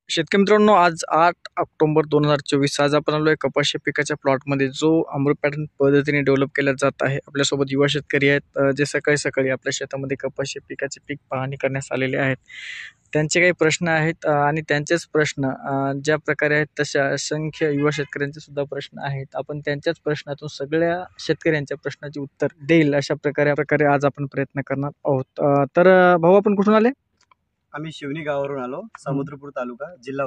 शेतकरी मित्रांनो, आज 8 ऑक्टोबर 2024 आज आपण आलो आहे कपाशी पिकाच्या प्लॉटमध्ये, जो अमृत पॅटर्न पद्धतीने डेव्हलप केला जात आहे. आपल्यासोबत युवा शेतकरी आहेत, जे सकाळी सकाळी आपल्या शेतामध्ये कपाशी पिकाचे पीक पाहणी करण्यास आलेले आहेत. त्यांचे काही प्रश्न आहेत आणि त्यांचेच प्रश्न ज्या प्रकारे आहेत तशा असंख्य युवा शेतकऱ्यांचे सुद्धा प्रश्न आहेत. आपण त्यांच्याच प्रश्नातून सगळ्या शेतकऱ्यांच्या प्रश्नाचे उत्तर देईल अशा प्रकारे आज आपण प्रयत्न करणार आहोत. तर भाऊ, आपण कुठून आले? आम्ही शिवनी गावावरून आलो, समुद्रपूर तालुका, जिल्हा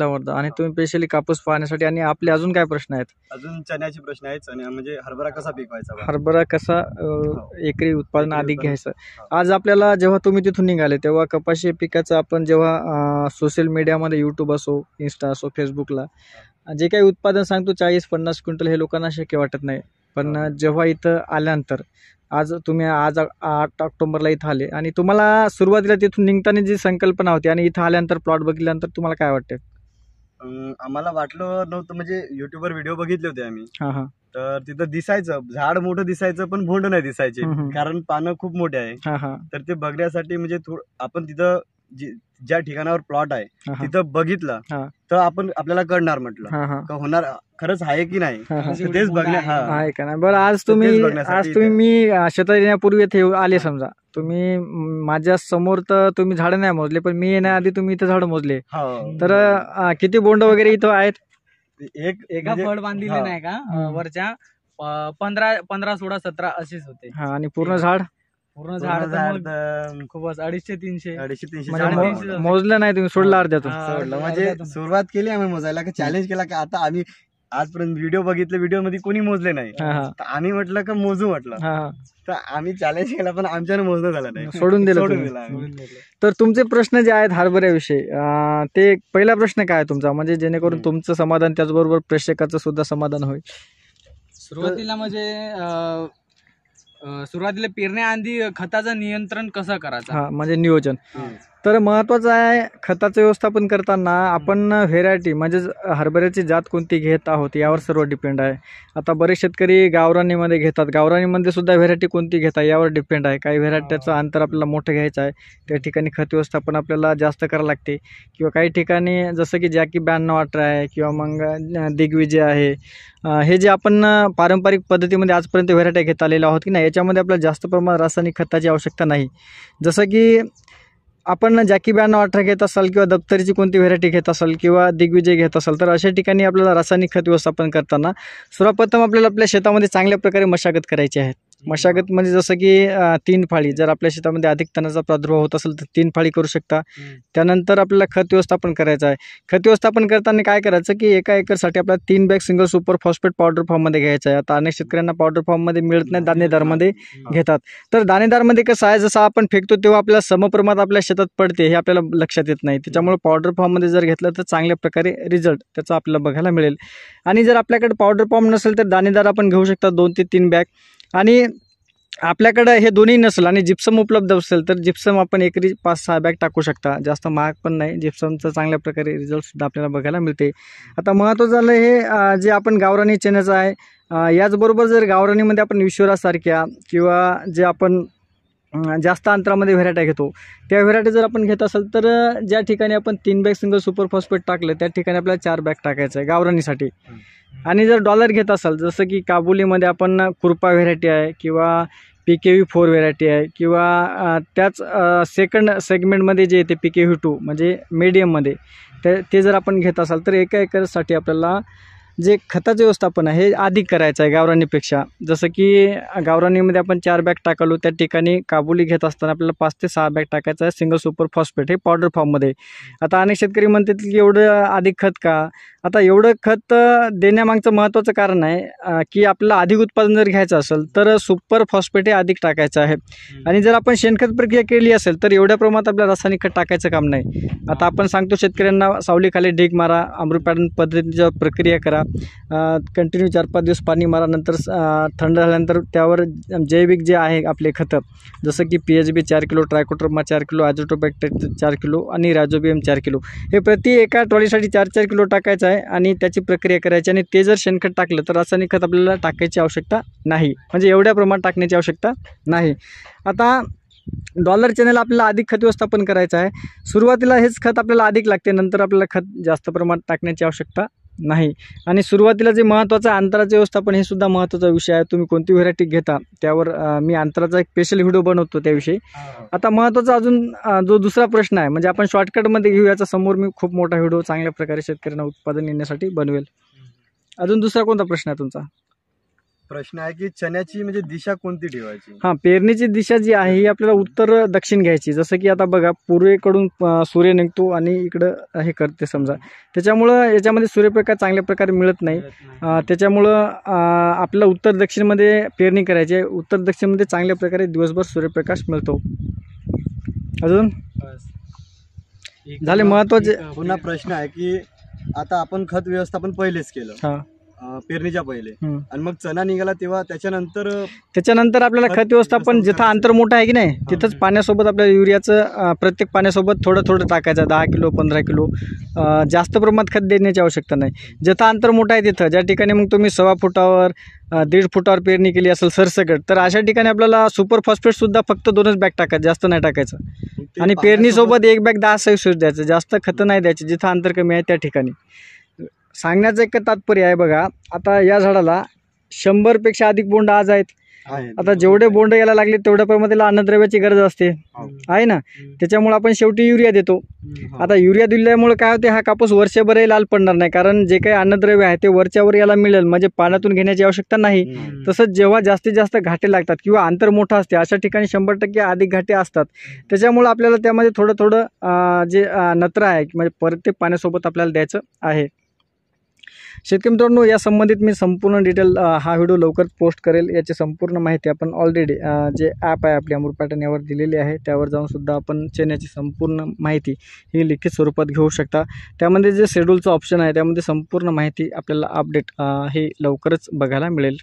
वर्धा. आणि तुम्ही स्पेशली कापूस पाहण्यासाठी, आणि आपले अजून काय प्रश्न आहेत? अजून चण्याचे प्रश्न आहेत. चण्या म्हणजे हरभरा कसा पिकवायचा, हरभरा कसा एकरी उत्पादन अधिक घ्यायचं. आज आपल्याला जेव्हा तुम्ही तिथून निघाले तेव्हा कपाशी पिकाचं आपण जेव्हा सोशल मीडियामध्ये यूट्यूब असो, इन्स्टा असो, फेसबुकला जे काही उत्पादन सांगतो 40-50 क्विंटल, हे लोकांना शक्य वाटत नाही. पण जेव्हा इथं आल्यानंतर आज 8 ऑक्टोबरला इथं आले आणि तुम्हाला सुरुवातीला तिथून निघताना जी संकल्पना होती आणि इथं आल्यानंतर प्लॉट बघितल्यानंतर तुम्हाला काय वाटते? आम्हाला वाटलं नव्हतं, म्हणजे युट्यूबवर व्हिडिओ बघितले होते आम्ही. तर तिथं दिसायचं झाड मोठं दिसायचं, पण भोंड नाही दिसायचे, कारण पानं खूप मोठे आहे. तर ते बघण्यासाठी म्हणजे आपण तिथं ज्या ठिकाणावर प्लॉट आहे तिथं बघितलं तर आपल्याला कळणार, म्हटलं का होणार खरंच आहे की नाही, तेच आहे का नाही. बरं, आज तुम्ही मी शेतात येण्यापूर्वी इथे आले, समजा तुम्ही माझ्या समोर तर तुम्ही झाड नाही मोजले, पण मी येण्याआधी तुम्ही इथं झाड मोजले. तर किती बोंड वगैरे इथं आहेत? एका फळ बांधलेले नाही का वरच्या 15, 16, 17 असेच होते. आणि पूर्ण झाड खूपच 250-300 मोजलं नाही तुम्ही, सोडलं अर्ध्यातून? सोडलं म्हणजे सुरुवात केली आम्ही मोजायला, चॅलेंज केला की आता आम्ही आजपर्यंत व्हिडिओ बघितले, व्हिडिओ मध्ये कोणी मोजले नाही, तर आम्ही म्हटलं का मोजू, म्हटलं तर आम्ही चॅलेंज केला, पण आमच्याने मोजणं झालं नाही, सोडून दिलं. तर तुमचे प्रश्न जे आहेत हरभऱ्याविषयी, ते पहिला प्रश्न काय आहे तुमचा, म्हणजे जेणेकरून तुमचं समाधान त्याचबरोबर प्रेक्षकाचं सुद्धा समाधान होईल? सुरुवातीला म्हणजे सुरुवातीला पेरण्याआधी खताचं नियंत्रण कसं करायचं, म्हणजे नियोजन. तर महत्वाचं आहे, खताचं व्यवस्थापन करताना आपण व्हेरायटी म्हणजे हरभऱ्याची जात कोणती घेत आहोत यावर सर्व डिपेंड आहे. आता बरेच शेतकरी गावरानीमध्ये घेतात, गावरानीमध्ये सुद्धा व्हेरायटी कोणती घेतात यावर डिपेंड आहे. काही व्हेरायटीचं अंतर आपल्याला मोठं घ्यायचं आहे, त्या ठिकाणी खत व्यवस्थापन आपल्याला जास्त करावं लागते. किंवा काही ठिकाणी जसं की जॅकी 9218 आहे किंवा मग दिग्विजय आहे, हे जे आपण पारंपरिक पद्धतीमध्ये आजपर्यंत व्हेरायटी घेत आलेल्या आहोत की नाही, याच्यामध्ये आपल्याला जास्त प्रमाणात रासायनिक खताची आवश्यकता नाही. जसं की आपण जॅकी 9218 घेत असाल किंवा दप्तरीची कोणती व्हेरायटी घेत असाल किंवा दिग्विजय घेत असाल, तर अशा ठिकाणी आपल्याला रासायनिक खत व्यवस्थापन करताना सर्वप्रथम आपल्याला आपल्या शेतामध्ये चांगल्या प्रकारे मशागत करायची आहे. मशागत म्हणजे जसं की 3 फाळी, जर आपल्या शेतामध्ये अधिक तणाचा प्रादुर्भाव होत असेल तर 3 फाळी करू शकता. त्यानंतर आपल्याला खत व्यवस्थापन करायचं आहे. खत व्यवस्थापन करताना काय करायचं की एका एकरसाठी आपल्याला 3 bag single super phosphate powder फॉर्ममध्ये घ्यायचं आहे. आता अनेक शेतकऱ्यांना पावडर फॉर्ममध्ये मिळत नाही, दाणेदारमध्ये घेतात. तर दाणेदारमध्ये कसं आहे, जसं आपण फेकतो तेव्हा आपल्याला समप्रमाणात आपल्या शेतात पडते, हे आपल्याला लक्षात येत नाही. त्याच्यामुळे पावडर फॉर्ममध्ये जर घेतलं तर चांगल्या प्रकारे रिझल्ट त्याचा आपल्याला बघायला मिळेल. आणि जर आपल्याकडे पावडर फॉर्म नसेल तर दाणेदार आपण घेऊ शकता 2 ते 3 बॅग. आणि आपल्याकडं हे दोन्ही नसेल आणि जिप्सम उपलब्ध असेल तर जिप्सम आपण एकरी 5-6 बॅग टाकू शकता. जास्त महाग पण नाही, जिप्समचं चांगल्या प्रकारे रिझल्टसुद्धा आपल्याला बघायला मिळते. आता महत्त्वाचं झालं हे जे आपण गावरानी चण्याचं आहे, याचबरोबर जर गावरानीमध्ये आपण विश्वरासारख्या किंवा जे आपण जास्त अंतरामध्ये व्हेरायटी घेतो त्या व्हेरायटी जर आपण घेत असेल तर ज्या ठिकाणी आपण 3 बॅग सिंगल सुपर फॉस्फेट टाकलं त्या ठिकाणी आपल्याला 4 बॅग टाकायचं आहे गावरानीसाठी. आणि जर डॉलर घेत असाल, जसं की काबुलीमध्ये आपण कुरपा व्हेरायटी आहे किंवा PKV4 व्हेरायटी आहे किंवा त्याच सेकंड सेगमेंटमध्ये जे येते PKV2 म्हणजे मीडियममध्ये, ते जर आपण घेत असाल तर एका एकरसाठी आपल्याला जे खताचं व्यवस्थापन आहे हे अधिक करायचं आहे गावरानीपेक्षा. जसं की गावरानीमध्ये आपण 4 बॅग टाकलो, त्या ठिकाणी काबुली घेत असताना आपल्याला 5 ते 6 बॅग टाकायचं आहे सिंगल सुपर फॉस्फेट, हे पावडर फॉर्ममध्ये. आता अनेक शेतकरी म्हणतात की एवढं अधिक खत का? आता एवढं खत देण्यामागचं महत्त्वाचं कारण आहे की आपल्याला अधिक उत्पादन जर घ्यायचं असेल तर सुपर फॉस्फेट हे अधिक टाकायचं आहे. आणि जर आपण शेणखत प्रक्रिया केली असेल तर एवढ्या प्रमाणात आपल्याला रासायनिक खत टाकायचं काम नाही. आता आपण सांगतो शेतकऱ्यांना सावलीखाली ढीग मारा, अमृत पॅटर्न पद्धतीची प्रक्रिया करा, कंटिन्यू 4-5 दिवस पाणी मारा, नंतर थंड झाल्यानंतर त्यावर जैविक जे आहे आपले खतं जसं की PHB 4 kilo, ट्रायकोटर्मा 4 kilo, azotobacter 4 kilo आणि रायझोबियम 4 किलो, हे प्रति एका ट्रॉलीसाठी 4-4 किलो टाकायचं आहे आणि त्याची प्रक्रिया करायची. आणि ते जर शेणखत टाकलं तर रासायनिक खत आपल्याला टाकायची आवश्यकता नाही, म्हणजे एवढ्या प्रमाणात टाकण्याची आवश्यकता नाही. आता डॉलर चॅनल आपल्याला अधिक खत व्यवस्थापन करायचं आहे. सुरुवातीला हेच खत आपल्याला अधिक लागते, नंतर आपल्याला खत जास्त प्रमाणात टाकण्याची आवश्यकता नाही. आणि सुरुवातीला जे महत्त्वाचं अंतराचे व्यवस्थापन हे सुद्धा महत्त्वाचा विषय आहे. तुम्ही कोणती व्हेरायटी घेता त्यावर मी अंतराचा एक स्पेशल व्हिडिओ बनवतो त्याविषयी. आता महत्त्वाचा अजून जो दुसरा प्रश्न आहे, म्हणजे आपण शॉर्टकटमध्ये घेऊ, याचा समोर मी खूप मोठा व्हिडिओ चांगल्या प्रकारे शेतकऱ्यांना उत्पादन येण्यासाठी बनवेल. अजून दुसरा कोणता प्रश्न आहे तुमचा? प्रश्न आहे की चण्याची म्हणजे दिशा कोणती ठेवायची? हां, पेरणीची दिशा जी आहे ही आपल्याला उत्तर दक्षिण घ्यायची. जसं की आता बघा, पूर्वेकडून सूर्य निघतो आणि इकडं हे करते समजा, त्याच्यामुळं याच्यामध्ये सूर्यप्रकाश चांगल्या प्रकारे मिळत नाही. त्याच्यामुळं आपल्याला उत्तर दक्षिणमध्ये पेरणी करायची आहे. उत्तर दक्षिणमध्ये चांगल्या प्रकारे दिवसभर सूर्यप्रकाश मिळतो. अजून झाले महत्त्वाचे. पुन्हा प्रश्न आहे की आता आपण खत व्यवस्थापन पहिलेच केलं पेरणीच्या पहिले, आणि मग चणा निघाला तेव्हा त्याच्यानंतर आपल्याला खत व्यवस्थापन जिथं अंतर मोठं आहे की नाही, तिथंच पाण्यासोबत आपल्याला युरियाचं प्रत्येक पाण्यासोबत थोडं थोडं टाकायचं. 10 किलो 15 किलो, जास्त प्रमाणात खत देण्याची आवश्यकता नाही. जिथं अंतर मोठं आहे तिथं, ज्या ठिकाणी मग तुम्ही 1.25 फुटावर 1.5 फुटावर पेरणी केली असेल सरसकट, तर अशा ठिकाणी आपल्याला सुपर फॉस्फेटसुद्धा फक्त 2च बॅग टाकायचं, जास्त नाही टाकायचं. आणि पेरणीसोबत 1 बॅग 10-26 द्यायचं, जास्त खतं नाही द्यायची जिथं अंतर कमी आहे त्या ठिकाणी. सांगण्याचं एक तात्पर्य आहे बघा, आता या झाडाला 100पेक्षा अधिक बोंड आज आहेत. आता जेवढे बोंड यायला लागले तेवढ्या प्रमाणात अन्नद्रव्याची गरज असते, आहे ना. त्याच्यामुळे आपण शेवटी युरिया देतो. आता युरिया दिल्यामुळे काय होते, हा कापूस वर्षभरही लाल पडणार नाही, कारण जे काही अन्नद्रव्य आहे ते वरच्यावर याला मिळेल, म्हणजे पाण्यातून घेण्याची आवश्यकता नाही. तसंच जेव्हा जास्तीत जास्त घाटे लागतात किंवा अंतर मोठं असते अशा ठिकाणी 100% अधिक घाटे असतात. त्याच्यामुळे आपल्याला त्यामध्ये थोडं थोडं जे नत्र आहे म्हणजे प्रत्येक पाण्यासोबत आपल्याला द्यायचं आहे. शेतकरी मित्रांनो, या संबंधित मी संपूर्ण डिटेल हा व्हिडिओ लवकर पोस्ट करेल. याची संपूर्ण माहिती आपण ऑलरेडी जे ॲप आहे आपली अमृत पॅटर्न यावर दिलेली आहे, त्यावर जाऊन सुद्धा आपण चण्याची संपूर्ण माहिती ही लिखित स्वरूपात घेऊ शकता. त्यामध्ये जे शेड्यूलचं ऑप्शन आहे त्यामध्ये संपूर्ण माहिती आपल्याला अपडेट हे लवकरच बघायला मिळेल.